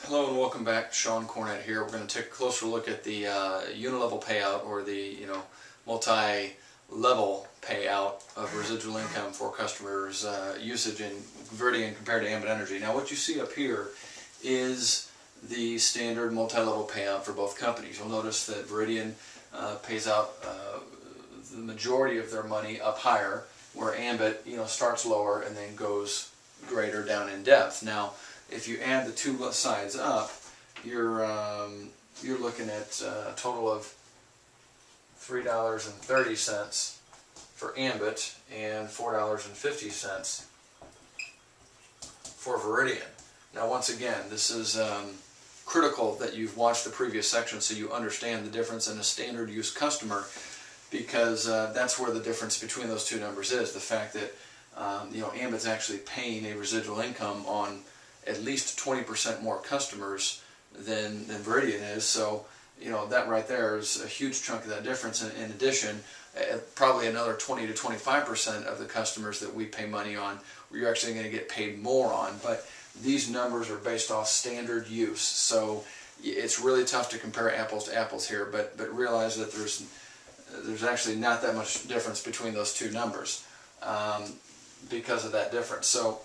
Hello and welcome back. Sean Cornett here. We're going to take a closer look at the Unilevel payout, or the multi-level payout of residual income for customers' usage in Viridian compared to Ambit Energy. Now, what you see up here is the standard multi-level payout for both companies. You'll notice that Viridian pays out the majority of their money up higher, where Ambit starts lower and then goes greater down in depth. Now, if you add the two sides up, you're looking at a total of $3.30 for Ambit and $4.50 for Viridian. Now, once again, this is critical that you've watched the previous section so you understand the difference in a standard use customer, because that's where the difference between those two numbers is. The fact that Ambit's actually paying a residual income on at least 20% more customers than Viridian is. So, that right there is a huge chunk of that difference. In addition, probably another 20 to 25% of the customers that we pay money on, you're actually going to get paid more on. But these numbers are based off standard use. So it's really tough to compare apples to apples here, but realize that there's actually not that much difference between those two numbers because of that difference. So,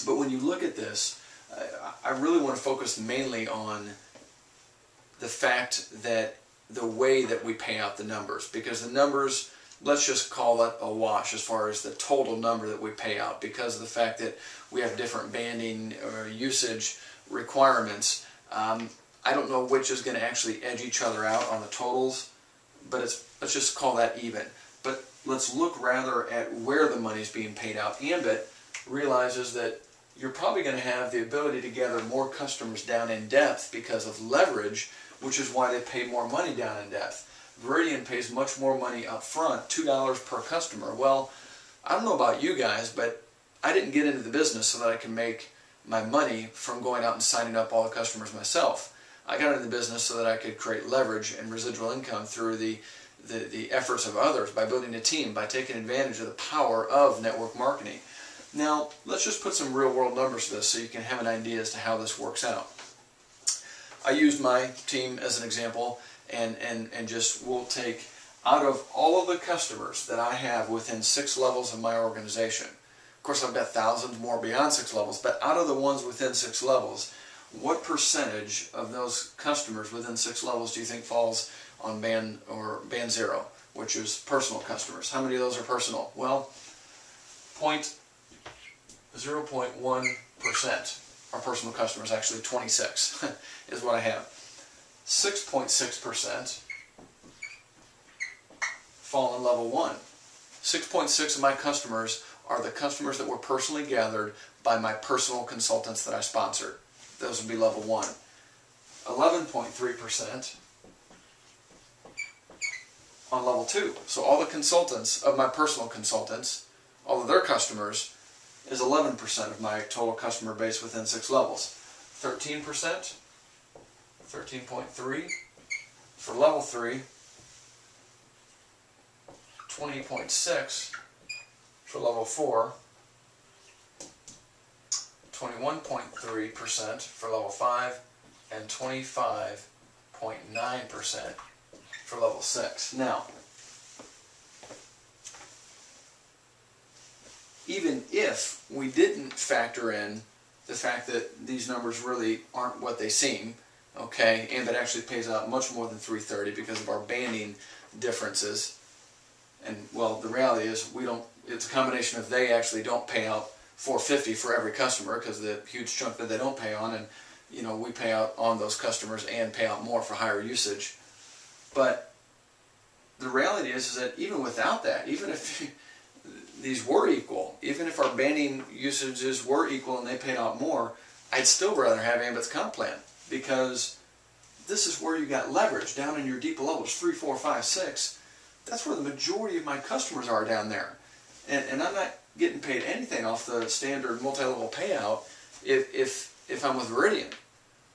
but when you look at this, I really want to focus mainly on the fact that the way that we pay out the numbers, because the numbers, let's just call it a wash as far as the total number that we pay out, because of the fact that we have different banding or usage requirements. I don't know which is going to actually edge each other out on the totals, but let's just call that even. But let's look rather at where the money is being paid out. Ambit realizes that you're probably going to have the ability to gather more customers down in depth because of leverage, which is why they pay more money down in depth. Viridian pays much more money up front, $2 per customer. Well, I don't know about you guys, but I didn't get into the business so that I can make my money from going out and signing up all the customers myself. I got into the business so that I could create leverage and residual income through the efforts of others, by building a team, by taking advantage of the power of network marketing. Now, let's just put some real-world numbers to this so you can have an idea as to how this works out. I used my team as an example, and we'll take, out of all of the customers that I have within 6 levels of my organization, of course I've got thousands more beyond 6 levels, but out of the ones within 6 levels, what percentage of those customers within 6 levels do you think falls on band 0, which is personal customers? How many of those are personal? Well, 0.1% are personal customers. Actually 26 is what I have. 6.6% fall in level 1. 6.6 of my customers are the customers that were personally gathered by my personal consultants that I sponsored. Those would be level 1. 11.3% on level 2. So all the consultants of my personal consultants, all of their customers, is 11% of my total customer base within 6 levels. 13%, 13.3 for level 3, 20.6 for level 4, 21.3% for level 5, and 25.9% for level 6. Now, even if we didn't factor in the fact that these numbers really aren't what they seem, okay, and that actually pays out much more than $3.30 because of our banding differences, and well, the reality is it's a combination of they actually don't pay out $4.50 for every customer because the huge chunk that they don't pay on, and we pay out on those customers and pay out more for higher usage. But the reality is that even without that, even if these were equal, even if our banding usages were equal and they paid out more, I'd still rather have Ambit's comp plan, because this is where you got leverage down in your deeper levels, 3, 4, 5, 6. That's where the majority of my customers are down there. And I'm not getting paid anything off the standard multi-level payout if I'm with Viridian.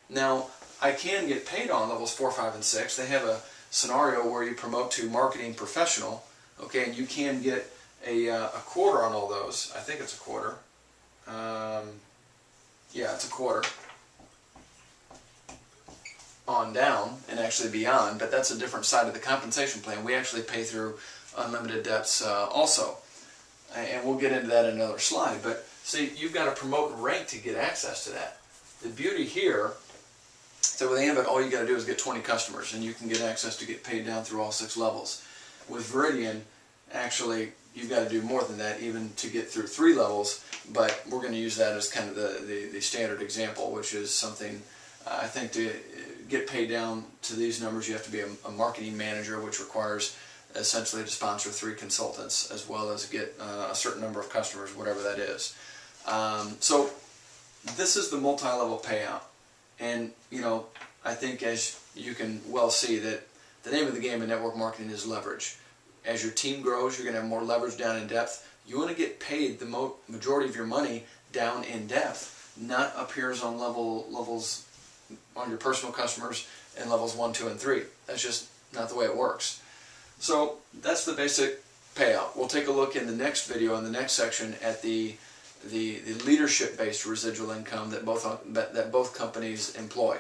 Now, I can get paid on levels 4, 5, and 6. They have a scenario where you promote to marketing professional, okay, and you can get a quarter on all those. I think it's a quarter. Yeah, it's a quarter. on down and actually beyond, but that's a different side of the compensation plan. We actually pay through unlimited depths also, and we'll get into that in another slide. But see, you've got to promote and rank to get access to that. The beauty here, so with Ambit, all you got to do is get 20 customers, and you can get access to get paid down through all 6 levels. With Viridian, actually, you've got to do more than that, even to get through 3 levels, but we're going to use that as kind of the standard example, which is something, I think, to get paid down to these numbers, you have to be a marketing manager, which requires essentially to sponsor 3 consultants, as well as get a certain number of customers, whatever that is. So this is the multi-level payout, and I think, as you can well see, that the name of the game in network marketing is leverage. As your team grows, you're going to have more leverage down in depth. You want to get paid the majority of your money down in depth, not up here on levels on your personal customers and levels 1, 2, and 3. That's just not the way it works. So that's the basic payout. We'll take a look in the next video, in the next section, at the leadership-based residual income that both companies employ.